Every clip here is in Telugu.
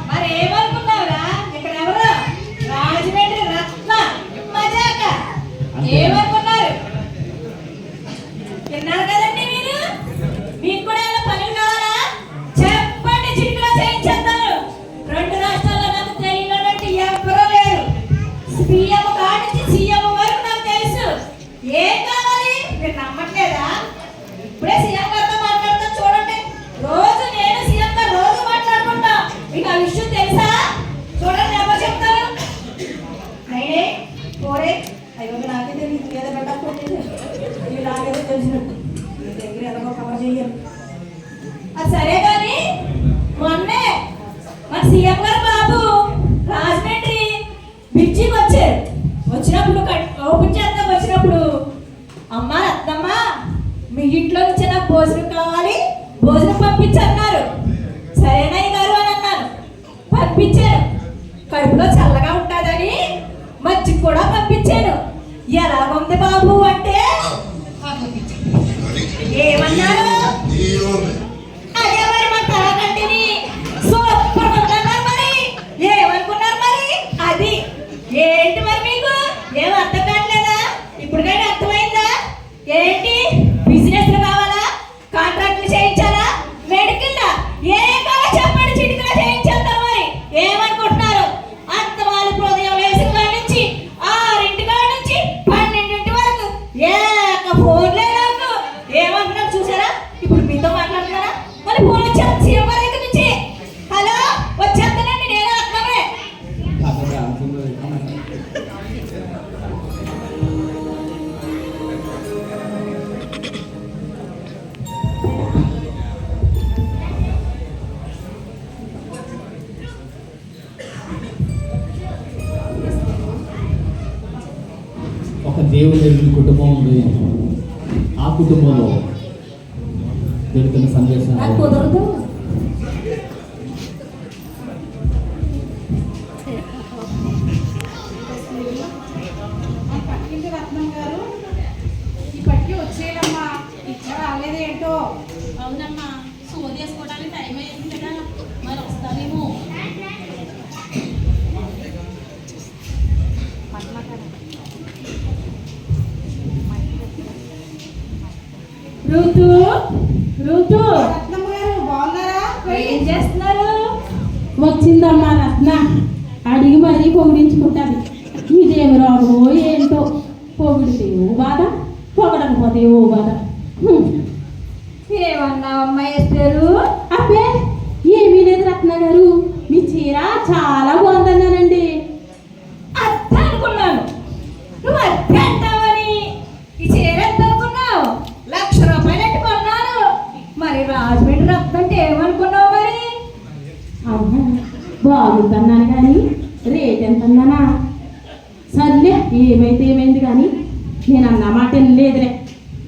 మరి ఏమనుకున్నావురా? ఇక్కడ ఎవరు? రాజమండ్రి రత్న మజాక ఏమనుకున్నారు? తిన్నారు కదండి మీరు. మీకు కూడా ఏమైనా పనులు కావాలా? చెప్పండి, చిటికలో చేయించేస్తాను. 2 రాష్ట్రాల్లో నాకు తెలియనట్టు ఎవరూ లేరు. పిఎం కాడి నుంచి సీఎం వరకు నాకు తెలుసు. ఏం కావాలి? మీరు నమ్మట్లేదా? ఇప్పుడే సీఎం గారితో మాట్లాడుతూ చూడండి. రోజు నేను సీఎం గారు రోజు మాట్లాడుకుంటా. మీకు ఆ విషయం తెలుసా? చూడండి, ఎవరు చెప్తారు? అయినే పోరే అయ్యో నాకే తెలియదు. ఏదో పెట్టకపోతే నాకేదో తెలిసినట్టు మీ దగ్గర ఎలాగో కవర్ చెయ్యాలి. అది సరే కానీ మొన్నే మన సీఎం గారు బాబు రాజమండ్రి బ్రిడ్జికి వచ్చారు. వచ్చినప్పుడు ఓపెన్ చేద్దాం. వచ్చినప్పుడు అమ్మ రత్నమ్మ మీ ఇంట్లో నుంచి నాకు భోజనం కావాలి, భోజనం పంపించన్నారు. సరేనయ్య గారు అని అన్నాను. పంపించాను. కడుపులో చల్లగా ఉంటుందని మజ్జిగ కూడా పంపించాను. ఎలాగుంది బాబు అంటే ఏమన్నారు? అదే మరి మన తరగతిని సూపర్ ఉందన్నారు. మరి ఏమనుకున్నారు? మరి అది ఏంటి మరి మీకు ఏం అర్థం కావట్లేదా? ఇప్పటికైనా అర్థమైందా? ఏంటి బిజినెస్ కావాలా? కాంట్రాక్ట్లు చేయించాలా? మెడికల్ ఏ కావాలో చెప్పండి, చిటికలో చేయించేద్దాం. మరి ఏమనుకుంటున్నారు? అంత వాళ్ళు ఉదయం వేసిన కాడి నుంచి 6 కాడి నుంచి 12 వరకు ఏక ఫోన్లే నాకు. ఏమంటున్నారు చూసారా? ఇప్పుడు మీతో మాట్లాడుతున్నారా? మళ్ళీ ఫోన్ వచ్చారు సీఎం గారి దగ్గర నుంచి. హలో వచ్చేస్తానండి, నేను అర్థమే. ఒక దేవుని కుటుంబం ఉంది. ఆ కుటుంబంలో దొరికిన సందేశాలు కుదరదు. పక్కింటి రత్నం గారు ఇప్పటికీ వచ్చేయమ్మా. ఇట్లా రాలేదేంటో. అవునమ్మా, సోది వేసుకోవడానికి టైం అయ్యింది కదా, మరి వస్తానేమో. ఋతు ఋతు రత్నం గారు బాగున్నారా? ఏం చేస్తున్నారు? వచ్చిందమ్మా రత్న. అడిగి మరీ పొగిడించుకుంటుంది. ఇదేమి రోగమో ఏంటో. పొగిడితే ఓ బాధ, పొగడకపోతే ఓ బాధ. ఏమన్నా అమ్మాయి వేస్తారు? అబ్బే ఏమీ లేదు రత్న గారు. మీ చీర చాలా బాగుందన్నానండి. అర్థం అనుకున్నాను. నువ్వు అర్థం అంటావని. ఈ చీర ఎంత అనుకున్నావు? 1,00,000 రూపాయలు కొన్నాను. మరి రాజమండ్రి రత్నం అంటే ఏమనుకున్నావు? మరి అవునా, బాగుందన్నాను కానీ రేట్ ఎంత అన్నానా? సర్లే ఏమైతే ఏమైంది కానీ నేను అన్న మాట వినలేదురే.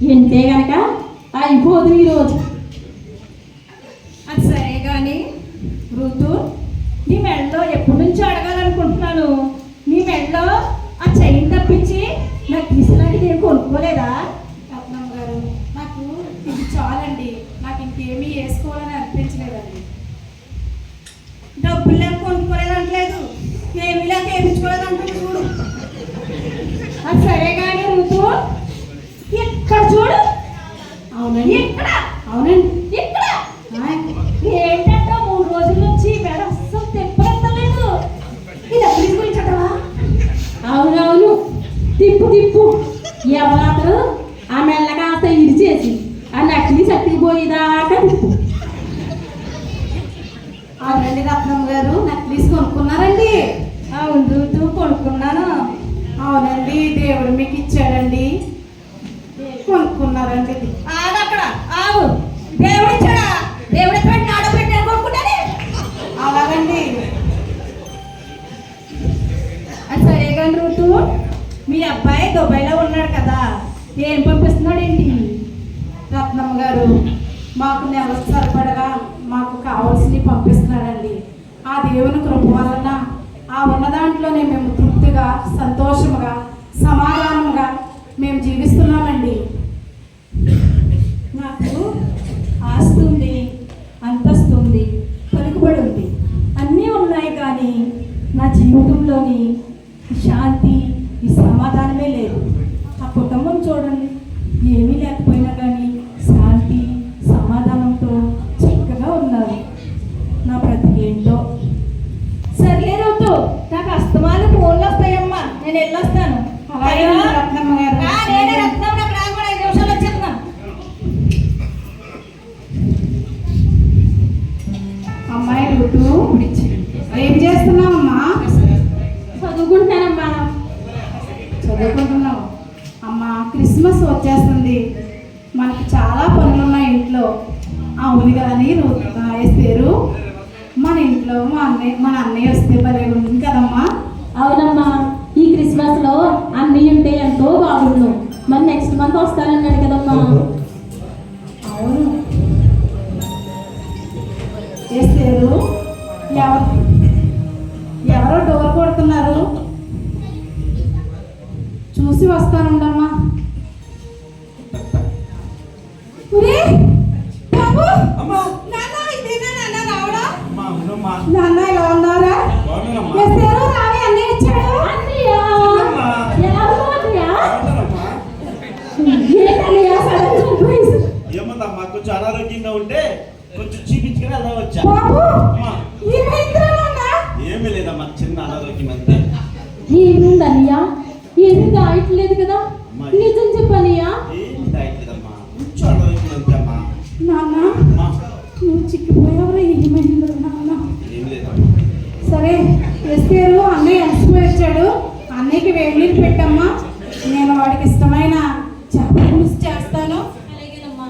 వింటే గనక అయిపోదు ఈరోజు. అది సరే కానీ ఋతు, నీ మెడలో ఎప్పటి నుంచి అడగాలనుకుంటున్నాను. నీ మెడలో ఆ చైన్ తప్పించి నాకు తీసినట్టు ఏం కొనుక్కోలేదా? రత్నం గారు నాకు ఇది చాలండి. నాకు ఇంకేమీ వేసుకోవాలని అనిపించలేదండి. డబ్బులు లేక కొనుక్కోలేదంటలేదు, ఏమి లేక వేయించుకోలేదంటే చూడు. అది సరే కానీ ఋతు, ఇక్కడ చూడు. అవునండి. ఇక్కడ అవునండి. ఇక్కడ ఏంటంటే 3 రోజుల నుంచి మెడ అస్సలు తెప్పలేదు. ఇది ఎప్పుడు తీసుకొచ్చాడవా? అవునవును, తిప్పు తిప్పు. ఎవరాతరు ఆ మెల్ల కాస్త ఇడిచేసి ఆ నకిలీ సత్తిపోయేదాకా తిప్పు. అవునండి రత్నం గారు, నక్లీస్ కొనుక్కున్నారండి? అవును ఋతు, కొనుక్కున్నాను. అవునండి, దేవుడు మీకు ఇచ్చాడండి. కొనుక్కున్నారండి. ఆగు అక్కడ, ఆగు. దేవుడు ఇచ్చాడా? దేవుడు ఎక్కడ నాడు పెట్టి కొనుక్కుంటానే. అలాగండి. అది సరే కానీ ఋతు, మీ అబ్బాయి దుబాయ్లో ఉన్నాడు కదా, ఏం పంపిస్తున్నాడు ఏంటి? రత్నం గారు మాకు నెలకు సరిపడగా మాకు కావాల్సినవి పంపిస్తున్నాడండి. ఆ దేవుని కృప వలన ఆ ఉన్న దాంట్లోనే మేము తృప్తిగా, సంతోషముగా, సమాధానముగా మేము జీవిస్తున్నామండి. నాకు ఆస్తి ఉంది, అంతస్తు ఉంది, పలుకుబడి ఉంది, అన్నీ ఉన్నాయి. చూడండి, ఏమీ లేకపోయినా కానీ శాంతి సమాధానంతో చక్కగా ఉన్నారు. నా బ్రతికేంటో. సర్లే రౌతు, నాకు అస్తమాన ఫోన్లు వస్తాయమ్మా, నేను వెళ్ళొస్తాను. అలాగే రత్నమ్మ గారు. నేనే రత్నం, నాకు రాకు కూడా 5 నిమిషాలు వచ్చేస్తున్నాను. అమ్మాయి రూటు, ఏం చేస్తున్నావమ్మా? చదువుకుంటున్నానమ్మా. చదువుకుంటున్నావు. అమ్మా, క్రిస్మస్ వచ్చేస్తుంది, మనకి చాలా పనులు ఉన్నాయి ఇంట్లో. అవును కానీ వేస్తారు మన ఇంట్లో మన అన్నయ్య వస్తే భలే ఉంది కదమ్మా. అవునమ్మా, ఈ క్రిస్మస్ లో అన్నీ ఉంటే ఎంతో బాగుండు. మరి నెక్స్ట్ మంత్ వస్తానన్నాడు కదమ్మా. అవును వేస్తారు. ఎవరో డోర్ కొడుతున్నారు, చూసి వస్తానుండమ్మా. బాబు, అమ్మా నాన్న ఇదేనా నాన్న రావడా? అమ్మా అవునమ్మా నాన్న ఇలా ఉన్నారా? బాగున్నానమ్మా వేస్తారు రావి అన్నీ వచ్చాడు. అన్నయ్య, అమ్మా ఎలా ఉన్నావు అన్నయ్య? బాగున్నానమ్మా ఏంటన్నయ్య సడన్ సర్ప్రైజ్? ఏముందమ్మా కొంచెం అనారోగ్యంగా ఉంటే కొంచెం చూపించుకుని అలా వచ్చా. బాబు, అమ్మా ఏమైందిరా నాన్న? ఏమీ లేదమ్మా, చిన్న అనారోగ్యం అంతే. ఏముందన్నయ్య? ఏమీ దాయట్లేదు కదా, నిజం చెప్పన్నయ్య. ఏం తాగట్లేదమ్మా, కొంచెం అనారోగ్యం అంతే అమ్మా. నాన్న, అమ్మా నువ్వు చిక్కిపోయావురా, ఏమైందో నాన్న? ఏం లేదమ్మా. సరే వేస్తారు. అన్నయ్య అలసిపోయి వచ్చాడు, అన్నయ్యకి వేడి నీళ్ళు పెట్టమ్మా. నేను వాడికి ఇష్టమైన చేపల పులుసు చేస్తాను. అలాగేనమ్మా.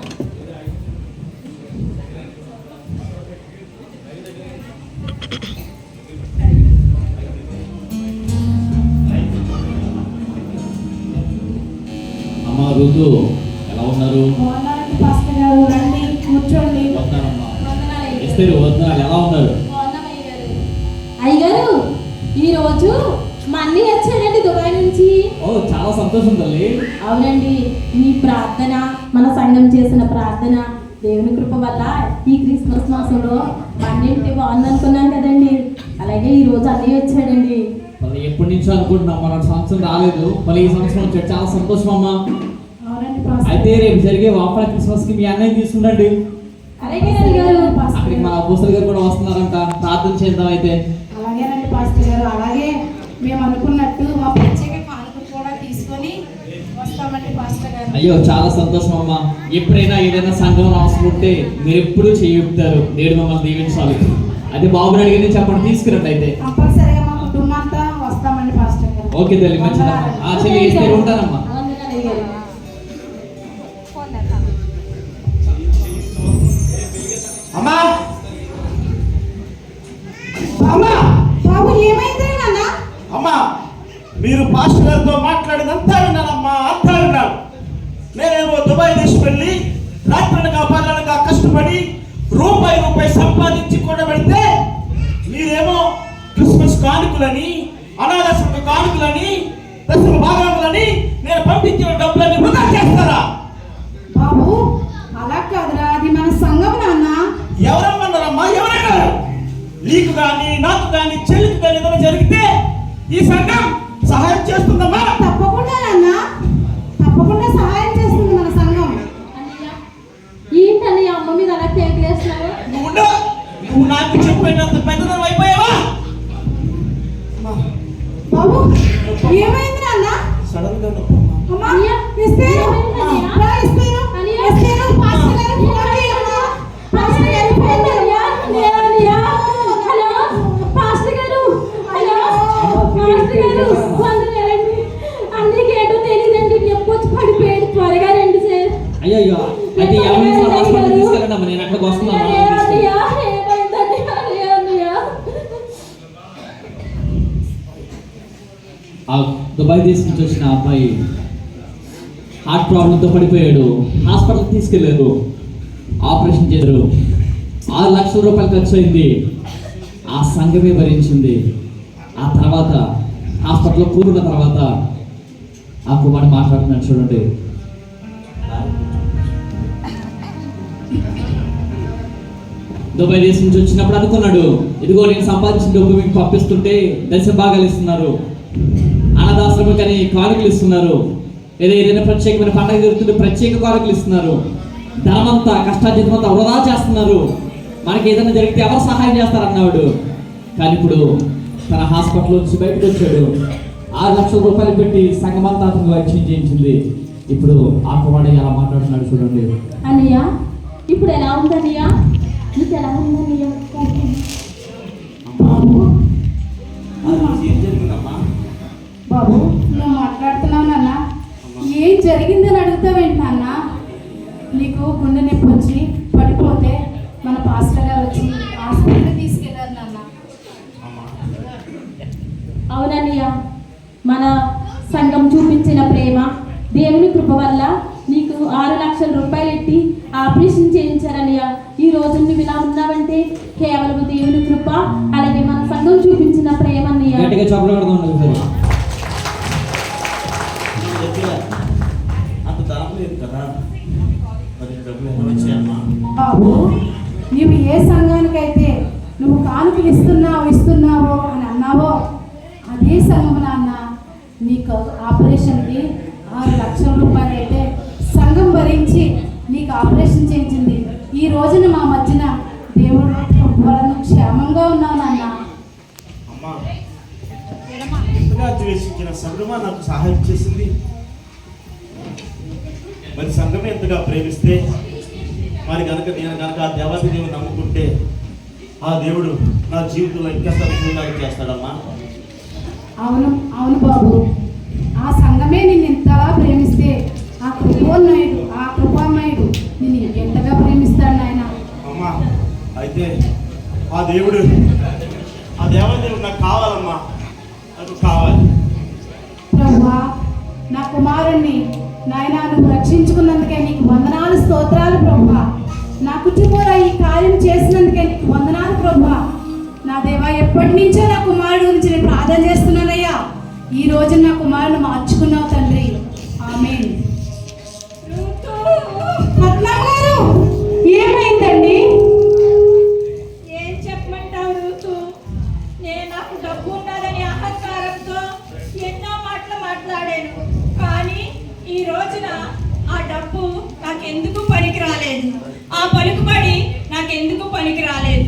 అమ్మ ఋతు ఎలా ఉన్నారు? బాగున్నారండి పాస్టర్ గారు, రండి కూర్చోండి. వస్తానమ్మా. వందనాలు ఎస్తేరు వదనాలు ఎలా ఉన్నారు? అయ్యగారు, ఈరోజు మా అన్నయ్య వచ్చాడండి దుబాయ్ నుంచి. ఓ చాలా సంతోషం తల్లి. అవునండి, మీ ప్రార్థన, మన సంఘం చేసిన ప్రార్థన, దేవుని కృప వల్ల ఈ క్రిస్మస్ మాసంలో అన్నింటి బాగుందనుకున్నాను కదండి. అలాగే ఈ రోజు అన్నయ్య వచ్చాడండి. మళ్ళీ ఎప్పటి నుంచో అనుకుంటున్నాం, మన సంవత్సరం రాలేదు, మళ్ళీ ఈ సంవత్సరం వచ్చాడు, చాలా సంతోషం అమ్మా. అవునండి పాస్టర్. అయితే రేపు జరిగే వాపర క్రిస్మస్ కి మీ అన్నయ్య తీసుకుండండి. అలాగే అయ్యగారు. అక్కడికి మన అపోస్తలు గారు కూడా వస్తున్నారంట, ప్రార్థన చేద్దాం అయితే. అలాగేనండి పాస్టర్ గారు. అలాగే మేము అనుకున్నట్టు మా ప్రత్యేక కానుకలు కూడా తీసుకొని వస్తామండి పాస్టర్ గారు. అయ్యో చాలా సంతోషం అమ్మా. ఎప్పుడైనా ఏదైనా సంఘం అవసరం ఉంటే మీరు ఎప్పుడూ చెయ్యుతారు, దేవుడు మమ్మల్ని దీవించాలి. అది బాబుని అడిగింది చెప్పండి, తీసుకురండి అయితే. కంపల్సరీగా మా కుటుంబం అంతా వస్తామండి పాస్టర్ గారు. ఓకే తల్లి, మంచిదమ్మా. ఆ చెల్లి ఎస్తేరు ఉంటానమ్మా. వందనాలు అయ్యగారు. అమ్మా అమ్మా బాబు, ఏమైందిరా నాన్న? అమ్మా మీరు పాస్టర్ గారితో మాట్లాడినంతా విన్నానమ్మా, అంతా విన్నాను. నేనేమో దుబాయ్ దేశం వెళ్ళి రాత్రనగా పగలనగా కష్టపడి రూపాయి సంపాదించి కూడబెడితే మీరేమో క్రిస్మస్ కానుకలని, అనాథాశ్రమ కానుకలని, దశమ భాగములని నేను పంపించిన డబ్బులని వృధా చేస్తారా? బాబు అలా కాదురా, అది మన సంఘం నాన్న. ఎవరమ్మన్నారమ్మా, ఎవరన్నారు? నీకు కానీ నాకు కానీ చెల్లికి కానీ ఏదైనా జరిగితే ఈ సంఘం సహాయం చేస్తుందమ్మా. తప్పకుండా నాన్న, తప్పకుండా సహాయం చేస్తుంది మన సంఘం. అన్నయ్య, ఏంటన్నయ్య అమ్మ మీద అలా కేకలేస్తున్నావు? నువ్వు నాకు చెప్పినంత పెద్దదనం అయిపోయావా? బాబు, ఏమైంది నాన్న? సడన్ గా నొప్పమ్మా. అమ్మా, అన్నయ్య, ఇస్తారు. ఏమైందన్నయ్య? రా, ఇస్తారు. అన్నయ్య, ఇస్తారు. పాస్టర్ గారు ఫోన్ చేయమ్మా. పాస్టర్ గారు ఫోన్ అన్నయ్య. అన్నయ్య, హలో పాస్టర్ గారు, హలో పాస్టర్ గారు, వందనాలండి. అన్నయ్యకి ఏంటో తెలియదండి, ఎప్పొచ్చి పడిపోయాడు. త్వరగా రండి సార్. అయ్యో అయితే ఎవరిని హాస్పిటల్ తీసుకెళ్ళండి అమ్మా, నేను అక్కడికి వస్తున్నాను. అన్నయ్య, ఏమైందండి? అన్నయ్య. ఆ దుబాయ్ దేశం నుంచి వచ్చిన అబ్బాయి హార్ట్ ప్రాబ్లంతో పడిపోయాడు, హాస్పిటల్కి తీసుకెళ్లారు, ఆపరేషన్ చేశారు. 6 లక్షల రూపాయలు ఖర్చు అయింది, ఆ సంఘమే భరించింది. ఆ తర్వాత హాస్పిటల్లో కూరున్న తర్వాత ఆ కుమారుడు మాట్లాడుతున్నాడు చూడండి. దుబాయ్ దేశం నుంచి వచ్చినప్పుడు అనుకున్నాడు, ఇదిగో నేను సంపాదించిన డబ్బు మీకు పంపిస్తుంటే దశ భాగాలు ఇస్తున్నారు, అనాథాశ్రమం కానీ కానుకలు ఇస్తున్నారు, లేదా ఏదైనా ప్రత్యేకమైన పండుగ జరుగుతుంటే ప్రత్యేక కానుకలు ఇస్తున్నారు. ధనమంతా కష్టార్జితమంతా వృధా చేస్తున్నారు. మనకి ఏదైనా జరిగితే ఎవరు సహాయం చేస్తారన్నాడు. కానీ ఇప్పుడు తన హాస్పిటల్ నుంచి బయటకు వచ్చాడు. 6 లక్షల రూపాయలు పెట్టి సంఘమంతా అతను వైద్యం చేయించింది. ఇప్పుడు ఆ కుమారుడు ఎలా మాట్లాడుతున్నాడు చూడండి. అన్నయ్య ఇప్పుడు ఎలా ఉందన్నయ్య? నీకు ఎలా ఉందన్నయ్య? బాబు ఏం జరిగిందమ్మా? బాబు నువ్వు మాట్లాడుతున్నావు నాన్న. ఏం జరిగిందని అడుగుతావేంటి నాన్న? నీకు గుండె నొప్పి వచ్చి పడిపోతే మన పాస్టర్ గారు వచ్చి హాస్పిటల్కి తీసుకెళ్ళారు నాన్న. అవునన్నయ్య, మన సంఘం చూపించిన ప్రేమ, దేవుని కృప వల్ల నీకు 6 లక్షల రూపాయలు ఎట్టి ఆపరేషన్ చేయించారన్నయ్య. ఈ రోజు నువ్వు ఇలా ఉన్నావంటే కేవలం దేవుని కృప, అలాగే మన సంఘం చూపించిన ప్రేమ అన్నయ్య. గట్టిగా చప్పట్లు కొడదాం ఒకసారి. అంత ధనం లేదు కదా, మరి డబ్బులు ఎలా వచ్చాయమ్మా? బాబు నీవు ఏ సంఘానికైతే నువ్వు కానుకలు ఇస్తున్నావో అని అన్నావో అదే సంఘం నాన్న నీకు ఆపరేషన్కి 6 లక్షల రూపాయలు అయితే సంఘం భరించి నీకు ఆపరేషన్ చేయించింది. ఈ రోజున మా మధ్యన దేవుడు వలన క్షేమంగా ఉన్నావు నాన్న. అమ్మా, ఎంతగా ద్వేషించిన సంఘమా నాకు సహాయం చేసింది. మరి సంఘమే ఎంతగా ప్రేమిస్తే, మరి నేను కనుక ఆ దేవాది దేవుని నమ్ముకుంటే ఆ దేవుడు నా జీవితంలో ఇంకెంత విధంగా చేస్తాడమ్మా. అవును అవును బాబు, ఆ సంఘమే నిన్ను ఎంతలా ప్రేమిస్తే ఆ కృపామయుడు నిన్ను ఎంతగా ప్రేమిస్తాడు నాయన. అమ్మా, అయితే ఆ దేవుడు, ఆ దేవాదేవుడు నాకు కావాలమ్మా, నాకు కావాలి. ప్రభువా, నా కుమారుణ్ణి నాయన నువ్వు రక్షించుకున్నందుకే నీకు వందనాలు, స్తోత్రాలు ప్రభువా. నా కుటుంబంలో ఈ కార్యం చేసినందుకే నీకు వందనాలు ప్రభువా. నా దేవా, ఎప్పటి నుంచో నా కుమారుడు గురించి నేను ప్రార్థన చేస్తున్నానయ్యా. ఈ రోజు నా కుమారుడు మార్చుకున్నావు తండ్రి. ఆమేన్. పద్మమ్మ గారు, ఏమైందండి? ఏం చెప్పమంటావు రూతు? నాకు డబ్బు ఉన్నదని అహంకారంతో ఎన్నో మాటలు మాట్లాడాను. కానీ ఈ రోజున ఆ డబ్బు నాకెందుకు పనికి రాలేదు. ఆ పలుకుబడి నాకెందుకు పనికి రాలేదు.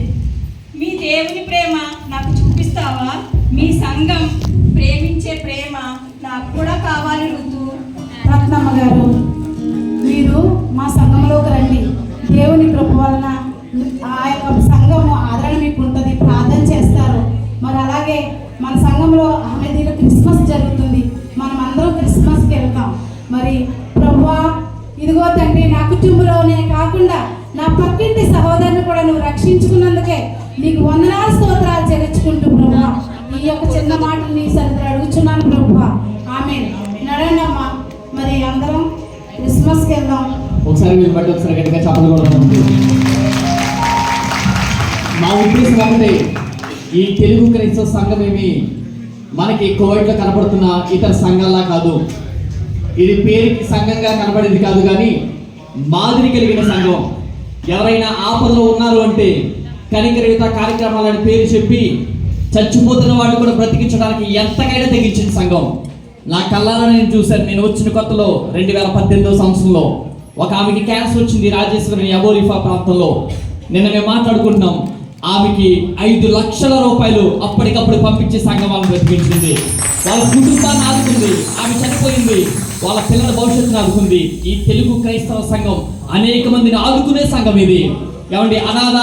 మీ దేవుని ప్రేమ నాకు చూపిస్తావా? మీ సంఘం ప్రేమించే ప్రేమ నాకు కూడా కావాలి ఋతు. రత్నమ్మ గారు, మీరు మా సంఘంలోకి రండి. దేవుని కృప వలన ఆ యొక్క సంఘము ఆదరణ మీకు ఉంటుంది, ప్రార్థన చేస్తారు. మరి అలాగే మన సంఘంలో ఆమెదీలో క్రిస్మస్ జరుగుతుంది. మనం అందరం క్రిస్మస్కి వెళ్తాం. మరి ప్రభువా, ఇదిగో తండ్రి, నా కుటుంబంలోనే కాకుండా నా పక్కింటి సహోదరుని కూడా నువ్వు రక్షించుకున్నందుకే నీకు వందనాలు, స్తోత్రాలు చెల్లించుకుంటూ ప్రభువా ఈ యొక్క చిన్న మాటలు నీ సరిగ్గా అడుగుచున్నాను ప్రభువా. ఆమేన్. నడండి అమ్మా, మరి అందరం క్రిస్మస్కి వెళ్దాం. ఒకసారి మీరు బట్టి ఒకసారి గట్టిగా చప్పట్లు కొడదాం. మా ఉద్దేశం ఒకటే, ఈ తెలుగు క్రైస్తవ సంఘం ఏమి మనకి కువైట్లో కనపడుతున్న ఇతర సంఘాల్లా కాదు. ఇది పేరుకి సంఘంగా కనబడేది కాదు, కానీ మాదిరి కలిగిన సంఘం. ఎవరైనా ఆపదలో ఉన్నారు అంటే కనికరయుత కార్యక్రమాలని పేరు చెప్పి చచ్చిపోతున్న వాళ్ళు కూడా బ్రతికించడానికి ఎంతకైనా తెగించిన సంఘం. నా కళ్ళారా నేను చూశాను. నేను వచ్చిన కొత్తలో 2018 సంవత్సరంలో ఒక ఆమెకి క్యాన్సర్ వచ్చింది, రాజేశ్వరిని అబోరిఫా ప్రాంతంలో. నిన్న మేము మాట్లాడుకుంటున్నాం. ఆమెకి 5 లక్షల రూపాయలు అప్పటికప్పుడు పంపించి సంఘం ఆమె బ్రతికించింది. వాళ్ళ కుటుంబాన్ని ఆదుకుంది. ఆమె చనిపోయింది, వాళ్ళ పిల్లల భవిష్యత్తును ఆదుకుంది. ఈ తెలుగు క్రైస్తవ సంఘం అనేక మందిని ఆదుకునే సంఘం ఇది. ఏమండి, అనాథ